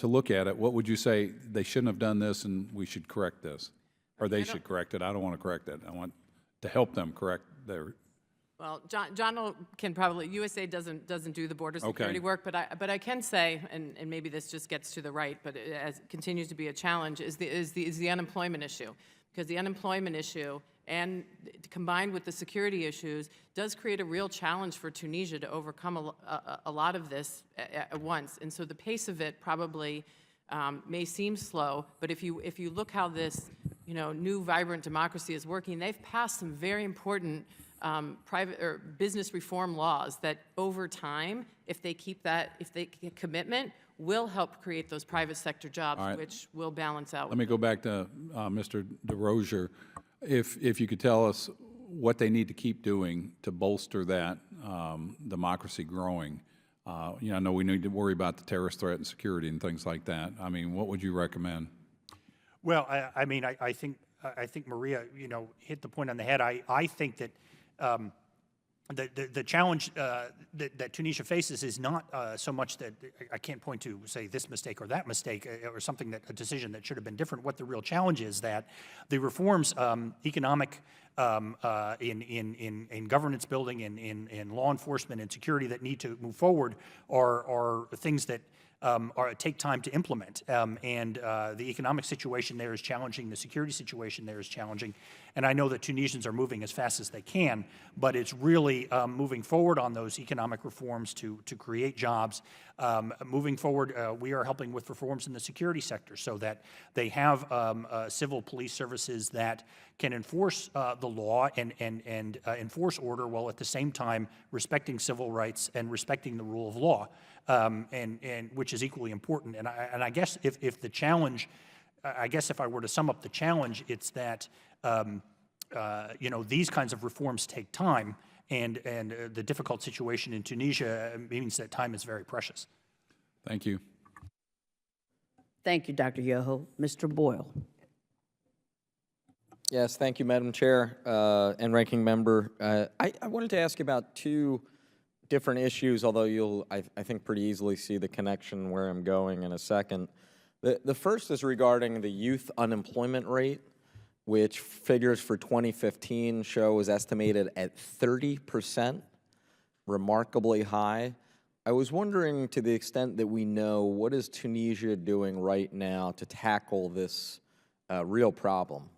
look at it, what would you say they shouldn't have done this and we should correct this? Or they should correct it? I don't want to correct it. I want to help them correct their... Well, John can probably, USA doesn't do the border security work, but I can say, and maybe this just gets to the right, but it continues to be a challenge, is the unemployment issue. Because the unemployment issue, and combined with the security issues, does create a real challenge for Tunisia to overcome a lot of this at once. And so the pace of it probably may seem slow, but if you look how this new vibrant democracy is working, they've passed some very important private or business reform laws that over time, if they get commitment, will help create those private sector jobs, which will balance out. Let me go back to Mr. DeRozier. If you could tell us what they need to keep doing to bolster that democracy growing. I know we need to worry about the terrorist threat and security and things like that. I mean, what would you recommend? Well, I think Maria, hit the point on the head. I think that the challenge that Tunisia faces is not so much that I can't point to, say, this mistake or that mistake or something a decision that should have been different. What the real challenge is that the reforms, economic, in governance building, in law enforcement and security that need to move forward are things that take time to implement. And the economic situation there is challenging. The security situation there is challenging. And I know that Tunisians are moving as fast as they can, but it's really moving forward on those economic reforms to create jobs. Moving forward, we are helping with reforms in the security sector so that they have civil police services that can enforce the law and enforce order while at the same time respecting civil rights and respecting the rule of law, and which is equally important. And I guess if the challenge, if I were to sum up the challenge, it's that these kinds of reforms take time, and the difficult situation in Tunisia means that time is very precious. Thank you. Thank you, Dr. Yoho. Mr. Boyle. Yes, thank you, Madam Chair and Ranking Member. I wanted to ask you about two different issues, although you'll, I think, pretty easily see the connection where I'm going in a second. The first is regarding the youth unemployment rate, which figures for 2015 show is estimated at 30%, remarkably high. I was wondering, to the extent that we know, what is Tunisia doing right now to tackle this real problem?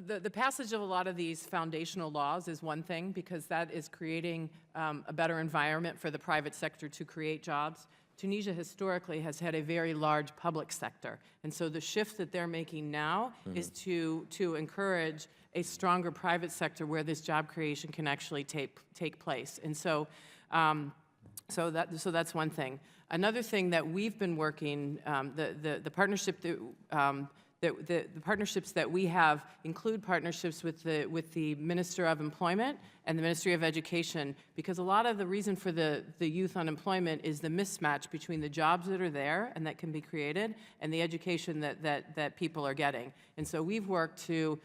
The passage of a lot of these foundational laws is one thing, because that is creating a better environment for the private sector to create jobs. Tunisia historically has had a very large public sector, and so the shift that they're making now is to encourage a stronger private sector where this job creation can actually take place. And so, so that's one thing. Another thing that we've been working, the partnership that the partnerships that we have include partnerships with the Minister of Employment and the Ministry of Education, because a lot of the reason for the youth unemployment is the mismatch between the jobs that are there and that can be created and the education that people are getting. And so we've worked to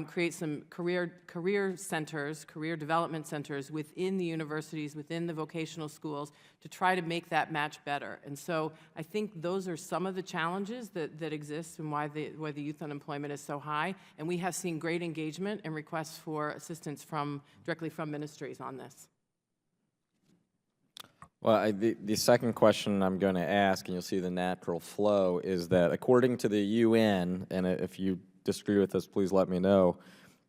create some career centers, career development centers within the universities, within the vocational schools, to try to make that match better. And so I think those are some of the challenges that exist and why the youth unemployment is so high. And we have seen great engagement and requests for assistance directly from ministries on this. Well, the second question I'm going to ask, and you'll see the natural flow, is that according to the UN, and if you disagree with this, please let me know,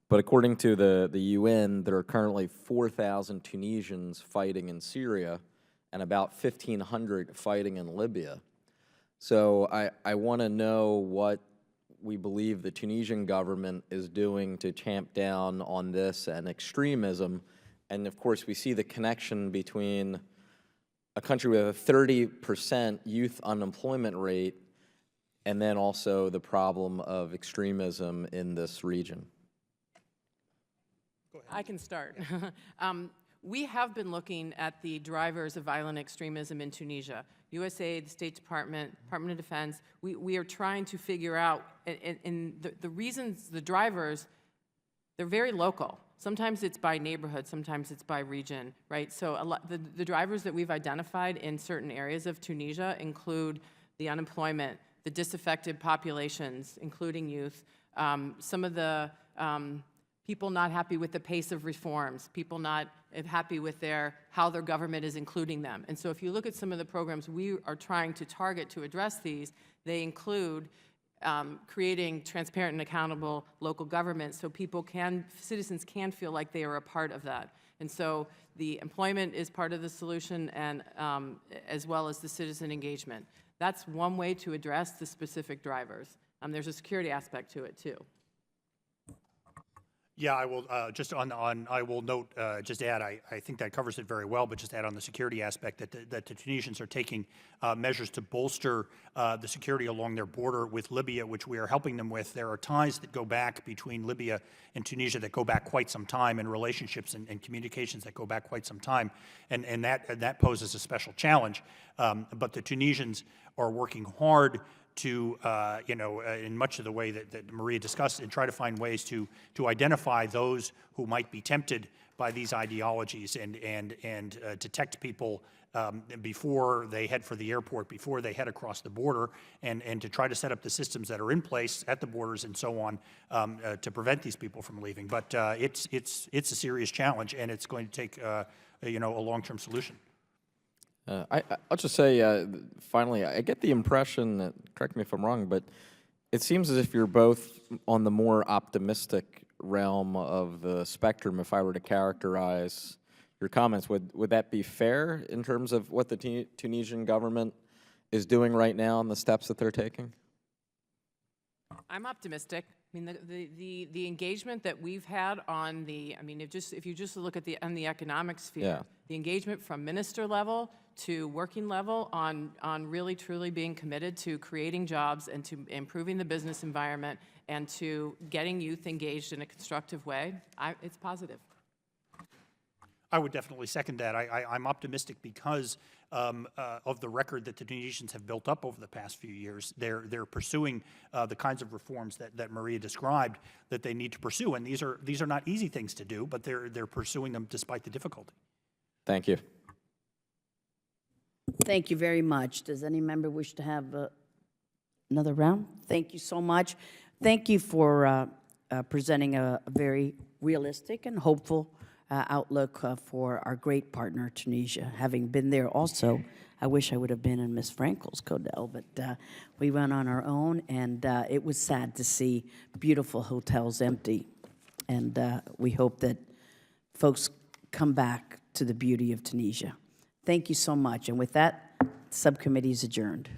but according to the UN, there are currently 4,000 Tunisians fighting in Syria and about 1,500 fighting in Libya. So I want to know what we believe the Tunisian government is doing to tamp down on this and extremism. And of course, we see the connection between a country with a 30% youth unemployment rate and then also the problem of extremism in this region. I can start. We have been looking at the drivers of violent extremism in Tunisia. USAID, the State Department, Department of Defense, we are trying to figure out, and the reasons, the drivers, they're very local. Sometimes it's by neighborhood, sometimes it's by region, right? So the drivers that we've identified in certain areas of Tunisia include the unemployment, the disaffected populations, including youth, some of the people not happy with the pace of reforms, people not happy with how their government is including them. And so if you look at some of the programs we are trying to target to address these, they include creating transparent and accountable local government so citizens can feel like they are a part of that. And so the employment is part of the solution, and as well as the citizen engagement. That's one way to address the specific drivers. There's a security aspect to it too. Yeah, I will I will note, just add, I think that covers it very well, but just add on the security aspect that the Tunisians are taking measures to bolster the security along their border with Libya, which we are helping them with. There are ties that go back between Libya and Tunisia that go back quite some time, and relationships and communications that go back quite some time, and that poses a special challenge. But the Tunisians are working hard to, in much of the way that Maria discussed, and try to find ways to identify those who might be tempted by these ideologies and detect people before they head for the airport, before they head across the border, and to try to set up the systems that are in place at the borders and so on to prevent these people from leaving. But it's a serious challenge, and it's going to take a long-term solution. I'll just say, finally, I get the impression that, correct me if I'm wrong, but it seems as if you're both on the more optimistic realm of the spectrum, if I were to characterize your comments. Would that be fair in terms of what the Tunisian government is doing right now and the steps that they're taking? I'm optimistic. I mean, the engagement that we've had on if you just look at on the economic sphere, the engagement from minister level to working level on really truly being committed to creating jobs and to improving the business environment and to getting youth engaged in a constructive way, it's positive. I would definitely second that. I'm optimistic because of the record that the Tunisians have built up over the past few years. They're pursuing the kinds of reforms that Maria described that they need to pursue, and these are not easy things to do, but they're pursuing them despite the difficulty. Thank you. Thank you very much. Does any member wish to have another round? Thank you so much. Thank you for presenting a very realistic and hopeful outlook for our great partner, Tunisia. Having been there also, I wish I would have been in Ms. Frankel's Codel, but we went on our own, and it was sad to see beautiful hotels empty. And we hope that folks come back to the beauty of Tunisia. Thank you so much. And with that, the subcommittee is adjourned.